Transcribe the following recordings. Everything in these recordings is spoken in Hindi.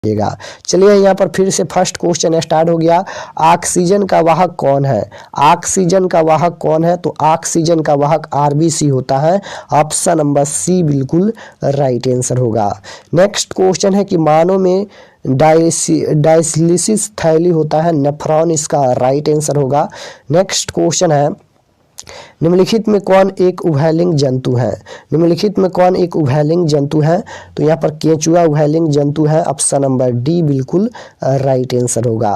गा। चलिए यहाँ पर फिर से फर्स्ट क्वेश्चन स्टार्ट हो गया। ऑक्सीजन का वाहक कौन है? ऑक्सीजन का वाहक कौन है? तो ऑक्सीजन का वाहक आरबीसी होता है। ऑप्शन नंबर सी बिल्कुल राइट आंसर होगा। नेक्स्ट क्वेश्चन है कि मानव में डायलिसिस थैली होता है, नेफ्रॉन इसका राइट आंसर होगा। नेक्स्ट क्वेश्चन है निम्नलिखित में कौन एक उभयलिंग जंतु है? निम्नलिखित में कौन एक उभयलिंग जंतु है? तो यहाँ पर केंचुआ उभयलिंग जंतु है। ऑप्शन नंबर डी बिल्कुल राइट आंसर होगा।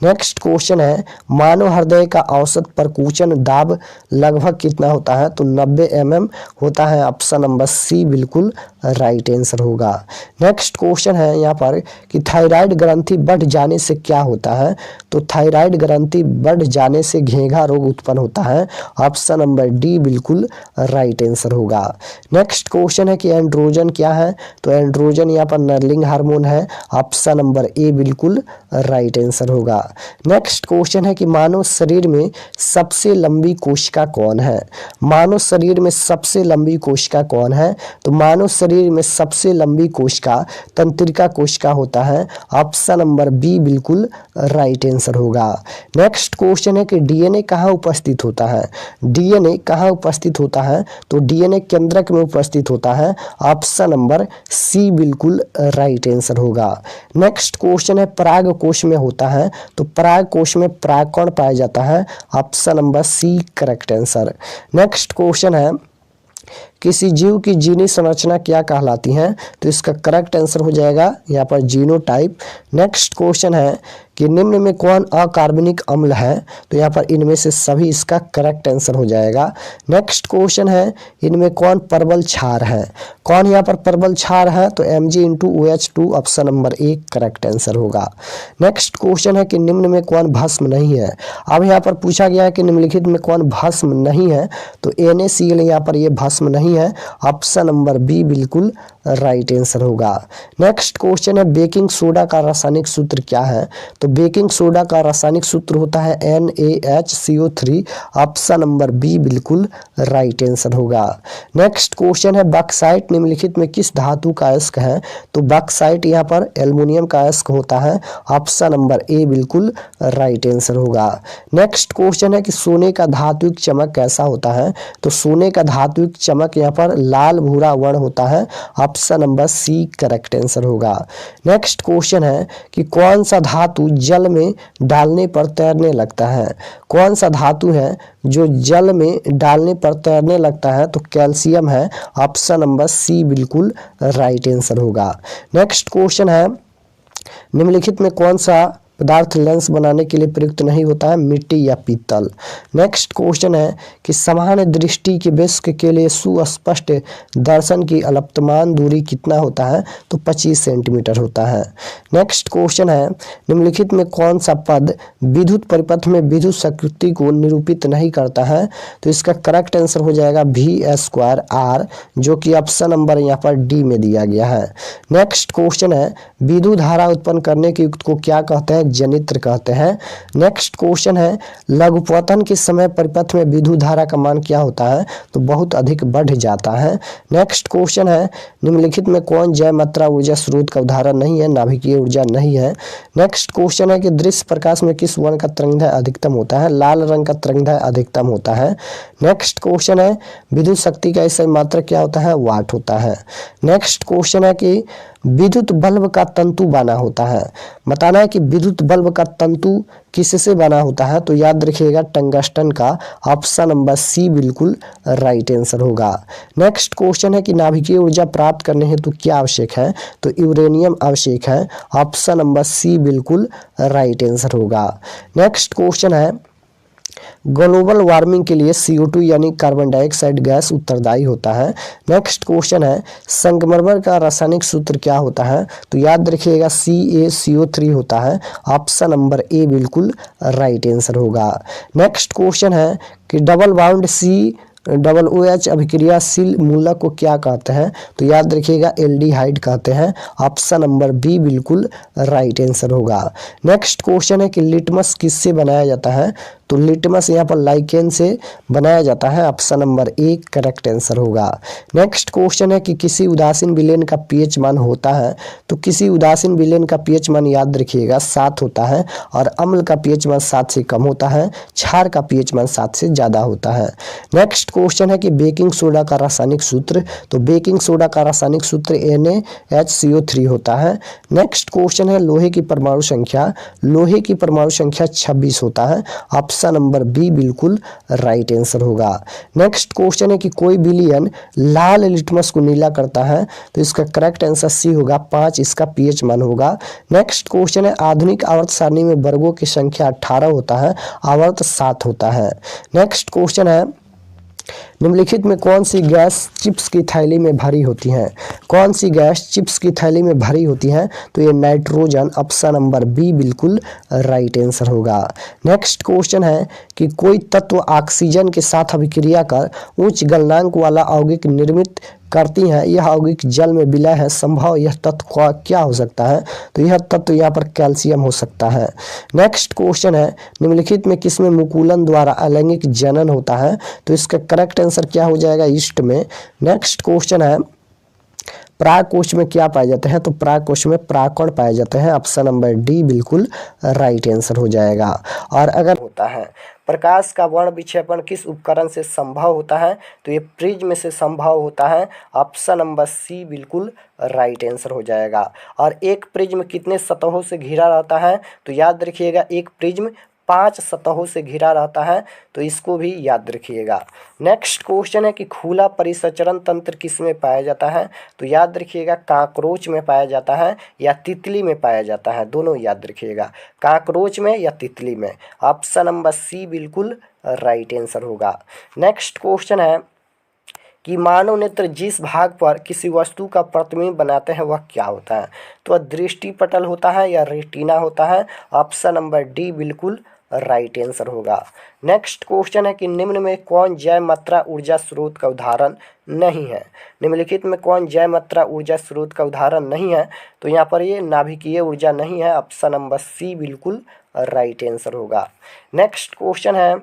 नेक्स्ट क्वेश्चन है मानव हृदय का औसत परकुंचन दाब लगभग कितना होता है? तो 90 mm होता है। ऑप्शन नंबर सी बिल्कुल राइट आंसर होगा। नेक्स्ट क्वेश्चन है यहाँ पर कि थायराइड ग्रंथि बढ़ जाने से क्या होता है? तो थायराइड ग्रंथि बढ़ जाने से घेंघा रोग उत्पन्न होता है। ऑप्शन नंबर डी बिल्कुल राइट आंसर होगा। नेक्स्ट क्वेश्चन है कि एंड्रोजन क्या है? तो एंड्रोजन यहाँ पर नरलिंग हार्मोन है। ऑप्शन नंबर ए बिल्कुल राइट आंसर होगा। नेक्स्ट क्वेश्चन है कि मानव शरीर में सबसे लंबी कोशिका कौन है? मानव शरीर में सबसे लंबी कोशिका कौन है? तो मानव शरीर में सबसे लंबी कोशिका तंत्रिका कोशिका होता है। ऑप्शन नंबर बी बिल्कुल राइट आंसर होगा। नेक्स्ट क्वेश्चन है कि डीएनए कहाँ उपस्थित होता है? डीएनए कहाँ उपस्थित होता है? तो डीएनए केंद्रक में उपस्थित होता है। ऑप्शन नंबर सी बिल्कुल राइट आंसर होगा। नेक्स्ट क्वेश्चन है पराग कोश में होता है, तो पराग कोश में परागकण पाया जाता है। Option number C correct answer. Next question है किसी जीव की जीनी संरचना क्या कहलाती है? तो इसका करेक्ट आंसर हो जाएगा यहाँ पर जीनोटाइप। नेक्स्ट क्वेश्चन है कि निम्न में कौन अकार्बनिक अम्ल है? तो यहाँ पर इनमें से सभी इसका करेक्ट आंसर हो जाएगा। नेक्स्ट क्वेश्चन है इनमें कौन परवल क्षार है? कौन यहाँ पर परवल क्षार है? तो Mg/OH2 option number A correct answer होगा। नेक्स्ट क्वेश्चन है कि निम्न में कौन भस्म नहीं है? अब यहाँ पर पूछा गया है कि निम्नलिखित में कौन भस्म नहीं है? तो NaCl यहाँ पर ये भस्म नहीं है। ऑप्शन नंबर बी बिल्कुल राइट आंसर होगा। नेक्स्ट क्वेश्चन है बेकिंग सोडा का रासायनिक सूत्र क्या है? तो बेकिंग सोडा का रासायनिक सूत्र होता है NaHCO3। ऑप्शन नंबर बी बिल्कुल राइट आंसर होगा। नेक्स्ट क्वेश्चन है बॉक्साइट निम्नलिखित में किस धातु का अयस्क है? तो बॉक्साइट यहाँ पर एल्युमिनियम का अयस्क होता है। ऑप्शन नंबर ए बिल्कुल राइट आंसर होगा। नेक्स्ट क्वेश्चन है कि सोने का धात्विक चमक कैसा होता है? तो सोने का धात्विक चमक यहाँ पर लाल भूरा वर्ण होता है। Option number C correct answer होगा। नेक्स्ट क्वेश्चन है कि कौन सा धातु जल में डालने पर तैरने लगता है? कौन सा धातु है जो जल में डालने पर तैरने लगता है? तो कैल्शियम है। ऑप्शन नंबर सी बिल्कुल राइट आंसर होगा। नेक्स्ट क्वेश्चन है निम्नलिखित में कौन सा पदार्थ लेंस बनाने के लिए प्रयुक्त नहीं होता है? मिट्टी या पीतल। नेक्स्ट क्वेश्चन है कि सामान्य दृष्टि के वयस्क के लिए सुस्पष्ट दर्शन की अलपतमान दूरी कितना होता है? तो 25 सेंटीमीटर होता है। नेक्स्ट क्वेश्चन है निम्नलिखित में कौन सा पद विद्युत परिपथ में विद्युत शक्ति को निरूपित नहीं करता है? तो इसका करेक्ट आंसर हो जाएगा V²R, जो कि ऑप्शन नंबर यहाँ पर डी में दिया गया है। नेक्स्ट क्वेश्चन है विद्युत धारा उत्पन्न करने के युक्त को क्या कहते हैं? जनित्र कहते हैं। नेक्स्ट क्वेश्चन है लघुपतन के समय परिपथ में विद्युत धारा का मान क्या होता है? तो बहुत अधिक बढ़ जाता है। नेक्स्ट क्वेश्चन है निम्नलिखित में कौन जैव मात्रा ऊर्जा स्रोत का उदाहरण नहीं है? नाभिकीय ऊर्जा नहीं है। नेक्स्ट क्वेश्चन है कि दृश्य प्रकाश में किस वर्ण का तरंगदैर्घ्य अधिकतम होता है? लाल रंग का तरंगदैर्घ्य अधिकतम होता है। नेक्स्ट क्वेश्चन है विद्युत शक्ति का इस मात्रक क्या होता है? वाट होता है। नेक्स्ट क्वेश्चन है कि विद्युत बल्ब का तंतु बना होता है। बताना है कि विद्युत बल्ब का तंतु किससे बना होता है? तो याद रखिएगा टंगस्टन का। ऑप्शन नंबर सी बिल्कुल राइट आंसर होगा। नेक्स्ट क्वेश्चन है कि नाभिकीय ऊर्जा प्राप्त करने हेतु क्या आवश्यक है? तो यूरेनियम आवश्यक है। ऑप्शन नंबर सी बिल्कुल राइट आंसर होगा। नेक्स्ट क्वेश्चन है ग्लोबल वार्मिंग के लिए CO2 यानी कार्बन डाइऑक्साइड गैस उत्तरदायी होता है। नेक्स्ट क्वेश्चन है संगमरमर का रासायनिक सूत्र क्या होता है? तो याद रखिएगा CaCO3 होता है। ऑप्शन नंबर ए बिल्कुल राइट आंसर होगा। नेक्स्ट क्वेश्चन है कि डबल बाउंड COOH अभिक्रियाशील मूलक को क्या कहते हैं? तो याद रखिएगा एल्डिहाइड कहते हैं। ऑप्शन नंबर बी बिल्कुल राइट आंसर होगा। नेक्स्ट क्वेश्चन है कि लिटमस किससे बनाया जाता है? तो लिटमस यहाँ पर लाइकेन से बनाया जाता है। Option number A correct answer होगा। नेक्स्ट क्वेश्चन है कि किसी उदासीन विलेन का पीएच मान होता है, तो किसी उदासीन विलेन का पीएच मान याद रखिएगा 7 होता है और अम्ल का पीएच मान 7 से कम होता है, क्षार का पीएच मान 7 से ज़्यादा होता है। नेक्स्ट क्वेश्चन है कि बेकिंग सोडा का रासायनिक सूत्र, तो बेकिंग सोडा का रासायनिक सूत्र NaHCO3 होता है। नेक्स्ट क्वेश्चन है लोहे की परमाणु संख्या, लोहे की परमाणु संख्या 26 होता है। ऑप्शन नंबर बी बिल्कुल राइट आंसर होगा। नेक्स्ट क्वेश्चन है कि कोई विलयन लाल लिटमस को नीला करता है, तो इसका करेक्ट आंसर सी होगा, 5 इसका पीएच मान होगा। नेक्स्ट क्वेश्चन है आधुनिक आवर्त सारणी में वर्गों की संख्या 18 होता है, आवर्त 7 होता है। नेक्स्ट क्वेश्चन है निम्नलिखित में कौन सी गैस चिप्स की थैली में भरी होती है? कौन सी गैस चिप्स की थैली में भरी होती है? तो ये नाइट्रोजन। ऑप्शन नंबर बी बिल्कुल राइट आंसर होगा। नेक्स्ट क्वेश्चन है कि कोई तत्व ऑक्सीजन के साथ अभिक्रिया कर उच्च गलनांक वाला यौगिक निर्मित करती हैं, यह यौगिक जल में विलय है, संभव यह तत्व क्या हो सकता है? तो यह तत्व यहाँ पर कैल्शियम हो सकता है। नेक्स्ट क्वेश्चन है निम्नलिखित में किसमें मुकुलन द्वारा अलैंगिक जनन होता है? तो इसका करेक्ट आंसर क्या हो जाएगा? ईस्ट में। नेक्स्ट क्वेश्चन है प्राकोष में क्या पाए जाते हैं? तो प्राकोष में प्राकण पाए जाते हैं। ऑप्शन नंबर डी बिल्कुल राइट आंसर हो जाएगा। और अगर होता है प्रकाश का वर्ण विक्षेपण किस उपकरण से संभव होता है? तो ये प्रिज्म से संभव होता है। ऑप्शन नंबर सी बिल्कुल राइट आंसर हो जाएगा। और एक प्रिज्म कितने सतहों से घिरा रहता है? तो याद रखिएगा एक प्रिज्म 5 सतहों से घिरा रहता है, तो इसको भी याद रखिएगा। नेक्स्ट क्वेश्चन है कि खुला परिसंचरण तंत्र किस में पाया जाता है? तो याद रखिएगा काकरोच में पाया जाता है या तितली में पाया जाता है, दोनों याद रखिएगा, काकरोच में या तितली में। ऑप्शन नंबर सी बिल्कुल राइट आंसर होगा। नेक्स्ट क्वेश्चन है कि मानव नेत्र जिस भाग पर किसी वस्तु का प्रतिबिंब बनाते हैं वह क्या होता है? तो वह दृष्टि पटल होता है या रेटिना होता है? ऑप्शन नंबर डी बिल्कुल राइट आंसर होगा। नेक्स्ट क्वेश्चन है कि निम्न में कौन जैव मात्रा ऊर्जा स्रोत का उदाहरण नहीं है? निम्नलिखित में कौन जैव मात्रा ऊर्जा स्रोत का उदाहरण नहीं है? तो यहाँ पर ये नाभिकीय ऊर्जा नहीं है। ऑप्शन नंबर सी बिल्कुल राइट आंसर होगा। नेक्स्ट क्वेश्चन है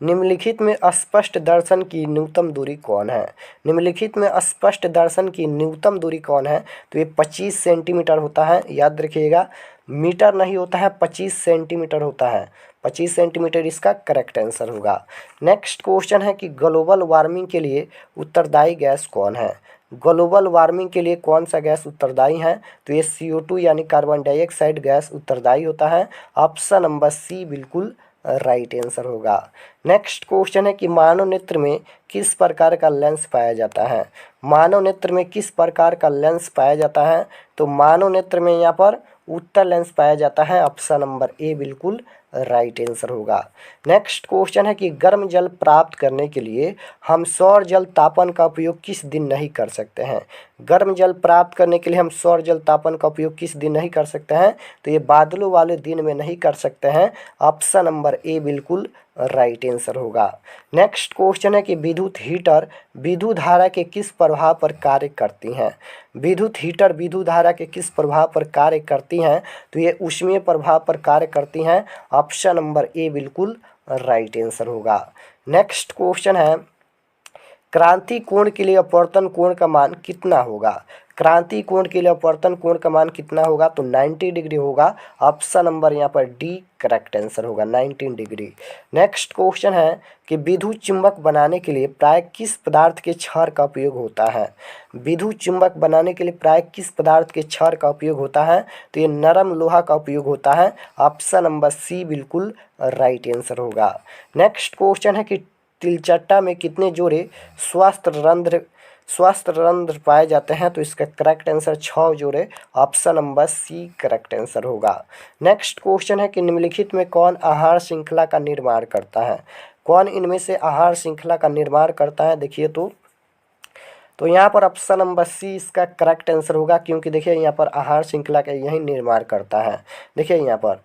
निम्नलिखित में स्पष्ट दर्शन की न्यूनतम दूरी कौन है? निम्नलिखित में स्पष्ट दर्शन की न्यूनतम दूरी कौन है? तो ये 25 सेंटीमीटर होता है, याद रखिएगा, मीटर नहीं होता है, 25 सेंटीमीटर होता है। 25 सेंटीमीटर इसका करेक्ट आंसर होगा। नेक्स्ट क्वेश्चन है कि ग्लोबल वार्मिंग के लिए उत्तरदायी गैस कौन है? ग्लोबल वार्मिंग के लिए कौन सा गैस उत्तरदायी है? तो ये CO2 यानी कार्बन डाइऑक्साइड गैस उत्तरदायी होता है। ऑप्शन नंबर सी बिल्कुल राइट आंसर होगा। नेक्स्ट क्वेश्चन है कि मानव नेत्र में किस प्रकार का लेंस पाया जाता है? मानव नेत्र में किस प्रकार का लेंस पाया जाता है? तो मानव नेत्र में यहाँ पर उत्तल लेंस पाया जाता है। ऑप्शन नंबर ए बिल्कुल राइट आंसर होगा। नेक्स्ट क्वेश्चन है कि गर्म जल प्राप्त करने के लिए हम सौर जल तापन का उपयोग किस दिन नहीं कर सकते हैं? गर्म जल प्राप्त करने के लिए हम सौर जल तापन का उपयोग किस दिन नहीं कर सकते हैं? तो ये बादलों वाले दिन में नहीं कर सकते हैं। ऑप्शन नंबर ए बिल्कुल राइट आंसर होगा। नेक्स्ट क्वेश्चन है कि विद्युत हीटर विद्युत धारा के किस प्रभाव पर कार्य करती हैं? विद्युत हीटर विद्युत धारा के किस प्रभाव पर कार्य करती हैं? तो ये ऊष्मीय प्रभाव पर कार्य करती हैं। ऑप्शन नंबर ए बिल्कुल राइट आंसर होगा। नेक्स्ट क्वेश्चन है क्रांति कोण के लिए अपवर्तन कोण का मान कितना होगा? क्रांति कोण के लिए अपवर्तन कोण का मान कितना होगा? तो 90 डिग्री होगा। ऑप्शन नंबर यहाँ पर डी करेक्ट आंसर होगा, 19 डिग्री। नेक्स्ट क्वेश्चन है कि विद्युत चुंबक बनाने के लिए प्राय किस पदार्थ के क्षार का उपयोग होता है? विद्युत चुंबक बनाने के लिए प्राय किस पदार्थ के क्षार का उपयोग होता है? तो ये नरम लोहा का उपयोग होता है। ऑप्शन नंबर सी बिल्कुल राइट आंसर होगा। नेक्स्ट क्वेश्चन है कि तिलचट्टा में कितने जोड़े स्वस्थ रंध्र पाए जाते हैं? तो इसका करेक्ट आंसर 6 जोड़े। Option number C correct answer होगा। नेक्स्ट क्वेश्चन है कि निम्नलिखित में कौन आहार श्रृंखला का निर्माण करता है? कौन इनमें से आहार श्रृंखला का निर्माण करता है? देखिए तो यहाँ पर ऑप्शन नंबर सी इसका करेक्ट आंसर होगा, क्योंकि देखिए यहाँ पर आहार श्रृंखला का यही निर्माण करता है। देखिए यहाँ पर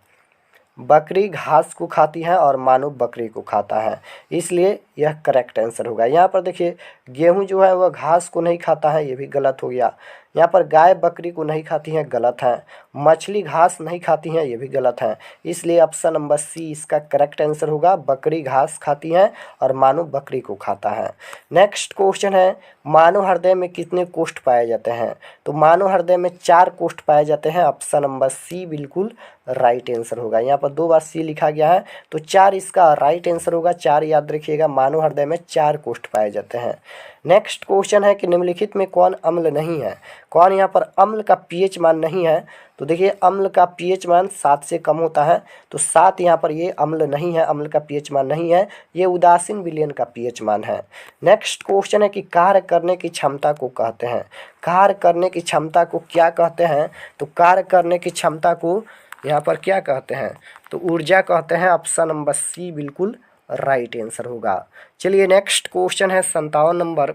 बकरी घास को खाती है और मानव बकरी को खाता है, इसलिए यह करेक्ट आंसर होगा। यहाँ पर देखिए गेहूं जो है वह घास को नहीं खाता है, ये भी गलत हो गया। यहाँ पर गाय बकरी को नहीं खाती हैं, गलत है। मछली घास नहीं खाती हैं, ये भी गलत है। इसलिए ऑप्शन नंबर सी इसका करेक्ट आंसर होगा। बकरी घास खाती हैं और मानव बकरी को खाता है। नेक्स्ट क्वेश्चन है, मानव हृदय में कितने कोष्ठ पाए जाते हैं? तो मानव हृदय में 4 कोष्ठ पाए जाते हैं। ऑप्शन नंबर सी बिल्कुल राइट आंसर होगा। यहाँ पर 2 बार सी लिखा गया है तो 4 इसका राइट आंसर होगा। 4 याद रखिएगा, मानव हृदय में 4 कोष्ठ पाए जाते हैं। नेक्स्ट क्वेश्चन है कि निम्नलिखित में कौन अम्ल नहीं है? कौन यहाँ पर अम्ल का पीएच मान नहीं है? तो देखिए अम्ल का पीएच मान 7 से कम होता है, तो 7 यहाँ पर ये अम्ल नहीं है, अम्ल का पीएच मान नहीं है, ये उदासीन विलयन का पीएच मान है। नेक्स्ट क्वेश्चन है कि कार्य करने की क्षमता को कहते हैं। कार्य करने की क्षमता को क्या कहते हैं? तो कार्य करने की क्षमता को यहाँ पर क्या कहते हैं? तो ऊर्जा कहते हैं। ऑप्शन नंबर सी बिल्कुल राइट आंसर होगा। चलिए नेक्स्ट क्वेश्चन है 57 नंबर,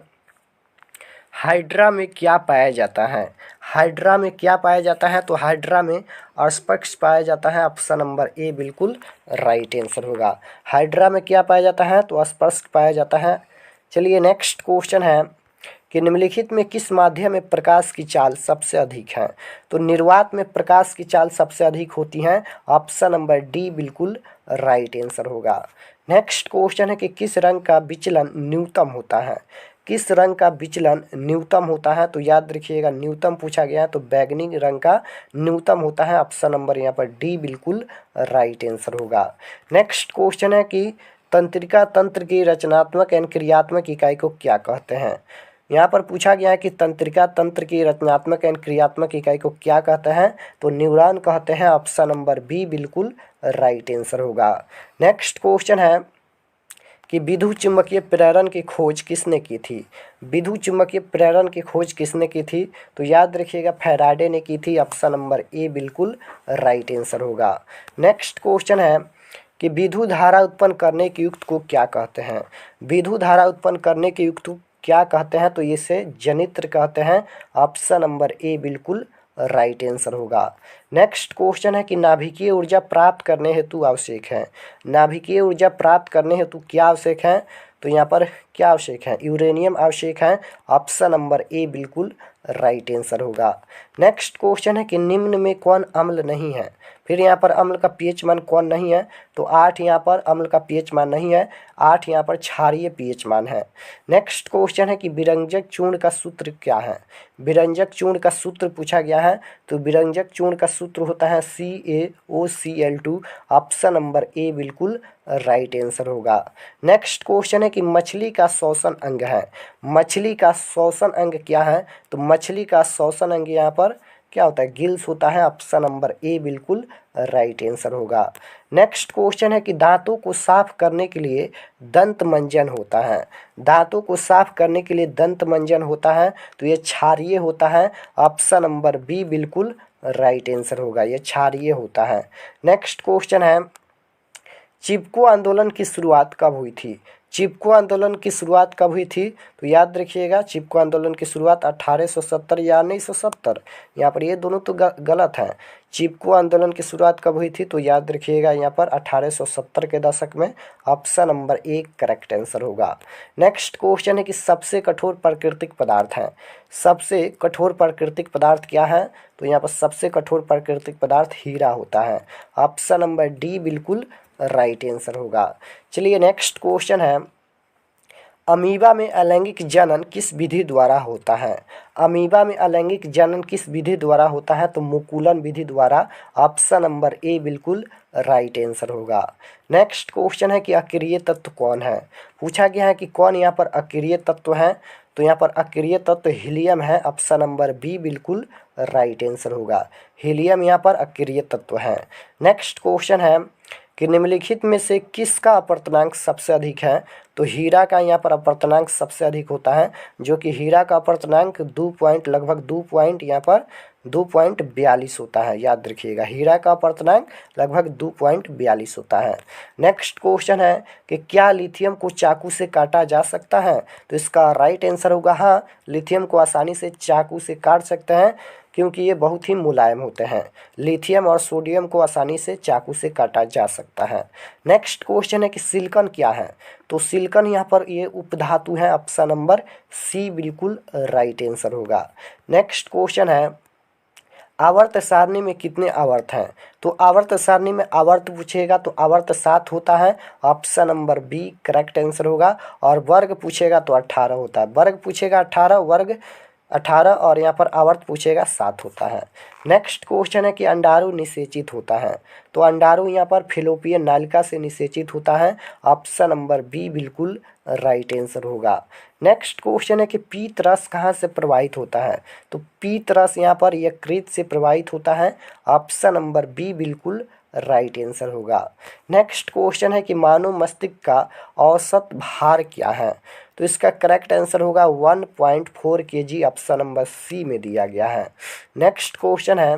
हाइड्रा में क्या पाया जाता है? हाइड्रा में क्या पाया जाता है? तो हाइड्रा में अस्पर्श पाया जाता है। ऑप्शन नंबर ए बिल्कुल राइट आंसर होगा। हाइड्रा में क्या पाया जाता है? तो अस्पर्श पाया जाता है। चलिए नेक्स्ट क्वेश्चन है कि निम्नलिखित में किस माध्यम में प्रकाश की चाल सबसे अधिक है? तो निर्वात में प्रकाश की चाल सबसे अधिक होती है। ऑप्शन नंबर डी बिल्कुल राइट आंसर होगा। नेक्स्ट क्वेश्चन है कि किस रंग का विचलन न्यूनतम होता है? किस रंग का विचलन न्यूनतम होता है? तो याद रखिएगा न्यूनतम पूछा गया है तो बैगनी रंग का न्यूनतम होता है। ऑप्शन नंबर यहाँ पर डी बिल्कुल राइट आंसर होगा। नेक्स्ट क्वेश्चन है कि तंत्रिका तंत्र की रचनात्मक एवं क्रियात्मक इकाई को क्या कहते हैं? यहाँ पर पूछा गया है कि तंत्रिका तंत्र की रचनात्मक एवं क्रियात्मक इकाई को क्या कहते हैं? तो न्यूरॉन कहते हैं। ऑप्शन नंबर बी बिल्कुल राइट आंसर होगा। नेक्स्ट क्वेश्चन है कि विद्युत चुम्बकीय प्रेरण की खोज किसने की थी? विद्युत चुम्बकीय प्रेरण की खोज किसने की थी? तो याद रखिएगा फैराडे ने की थी। ऑप्शन नंबर ए बिल्कुल राइट आंसर होगा। नेक्स्ट क्वेश्चन है कि विद्युत धारा उत्पन्न करने के युक्त को क्या कहते हैं? विद्युत धारा उत्पन्न करने के युक्त को क्या कहते हैं? तो इसे जनित्र कहते हैं। ऑप्शन नंबर ए बिल्कुल राइट आंसर होगा। नेक्स्ट क्वेश्चन है कि नाभिकीय ऊर्जा प्राप्त करने हेतु आवश्यक है। नाभिकीय ऊर्जा प्राप्त करने हेतु क्या आवश्यक है? तो यहाँ पर क्या आवश्यक है? यूरेनियम आवश्यक है। ऑप्शन नंबर ए बिल्कुल राइट आंसर होगा। नेक्स्ट क्वेश्चन है कि निम्न में कौन अम्ल नहीं है? फिर यहाँ पर अम्ल का पीएच मान कौन नहीं है? तो 8 यहाँ पर अम्ल का पीएच मान नहीं है। 8 यहाँ पर क्षारीय पीएच मान है। नेक्स्ट क्वेश्चन है कि विरंजक चूर्ण का सूत्र क्या है? विरंजक चूर्ण का सूत्र पूछा गया है तो विरंजक चूर्ण का सूत्र होता है CaOCl2। ऑप्शन नंबर ए बिल्कुल राइट आंसर होगा। नेक्स्ट क्वेश्चन है कि मछली का श्वसन अंग है। मछली का श्वसन अंग क्या है? तो मछली का श्वसन अंग यहाँ पर क्या होता है? गिल्स होता है। ऑप्शन नंबर ए बिल्कुल राइट आंसर होगा। नेक्स्ट क्वेश्चन है कि दांतों को साफ करने के लिए दंत मंजन होता है। दांतों को साफ करने के लिए दंत मंजन होता है तो ये क्षारीय होता है। ऑप्शन नंबर बी बिल्कुल राइट आंसर होगा, ये क्षारीय होता है। नेक्स्ट क्वेश्चन है चिपको आंदोलन की शुरुआत कब हुई थी? चिपको आंदोलन की शुरुआत कब हुई थी? तो याद रखिएगा चिपको आंदोलन की शुरुआत 1870 या 1970। यहाँ पर ये दोनों तो गलत है। चिपको आंदोलन की शुरुआत कब हुई थी? तो याद रखिएगा यहाँ पर 1870 के दशक में। Option number A correct answer होगा। नेक्स्ट क्वेश्चन है कि सबसे कठोर प्राकृतिक पदार्थ है। सबसे कठोर प्राकृतिक पदार्थ क्या है? तो यहाँ पर सबसे कठोर प्राकृतिक पदार्थ हीरा होता है। ऑप्शन नंबर डी बिल्कुल राइट आंसर होगा। चलिए नेक्स्ट क्वेश्चन है अमीबा में अलैंगिक जनन किस विधि द्वारा होता है? अमीबा में अलैंगिक जनन किस विधि द्वारा होता है? तो मुकुलन विधि द्वारा। ऑप्शन नंबर ए बिल्कुल राइट आंसर होगा। नेक्स्ट क्वेश्चन है कि अक्रिय तत्व कौन है? पूछा गया है कि कौन यहाँ पर अक्रिय तत्व है? तो यहाँ पर अक्रिय तत्व हीलियम है। ऑप्शन नंबर बी बिल्कुल राइट आंसर होगा। हीलियम यहाँ पर अक्रिय तत्व है। नेक्स्ट क्वेश्चन है कि निम्नलिखित में से किसका अपवर्तनांक सबसे अधिक है? तो हीरा का यहाँ पर अपवर्तनांक सबसे अधिक होता है, जो कि हीरा का अपवर्तनांक लगभग 2.42 होता है। याद रखिएगा हीरा का अपवर्तनांक लगभग 2.42 होता है। नेक्स्ट क्वेश्चन है कि क्या लिथियम को चाकू से काटा जा सकता है? तो इसका राइट आंसर होगा हाँ, लिथियम को आसानी से चाकू से काट सकते हैं, क्योंकि ये बहुत ही मुलायम होते हैं। लिथियम और सोडियम को आसानी से चाकू से काटा जा सकता है। नेक्स्ट क्वेश्चन है कि सिलिकॉन क्या है? तो सिलिकॉन यहाँ पर ये उपधातु है। ऑप्शन नंबर सी बिल्कुल राइट आंसर होगा। नेक्स्ट क्वेश्चन है आवर्त सारणी में कितने आवर्त हैं? तो आवर्त सारणी में आवर्त पूछेगा तो आवर्त 7 होता है। Option number B correct answer होगा। और वर्ग पूछेगा तो 18 होता है। वर्ग पूछेगा 18, वर्ग 18 और यहाँ पर आवर्त पूछेगा 7 होता है। नेक्स्ट क्वेश्चन है कि अंडाणु निषेचित होता है? तो अंडाणु यहाँ पर फिलोपियन नालिका से निषेचित होता है। ऑप्शन नंबर बी बिल्कुल राइट आंसर होगा। नेक्स्ट क्वेश्चन है कि पीत रस कहाँ से प्रवाहित होता है? तो पीत रस यहाँ पर यकृत से प्रवाहित होता है। ऑप्शन नंबर बी बिल्कुल राइट आंसर होगा। नेक्स्ट क्वेश्चन है कि मानव मस्तिष्क का औसत भार क्या है? तो इसका करेक्ट आंसर होगा 1.4 kg। ऑप्शन नंबर सी में दिया गया है। नेक्स्ट क्वेश्चन है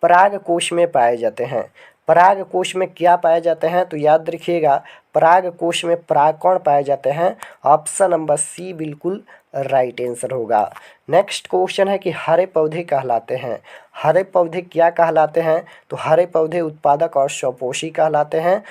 पराग कोश में पाए जाते हैं। पराग कोश में क्या पाए जाते हैं? तो याद रखिएगा पराग कोश में परागकण पाए जाते हैं। ऑप्शन नंबर सी बिल्कुल राइट आंसर होगा। नेक्स्ट क्वेश्चन है कि हरे पौधे कहलाते हैं। हरे पौधे क्या कहलाते हैं? तो हरे पौधे उत्पादक और स्वपोषी कहलाते हैं।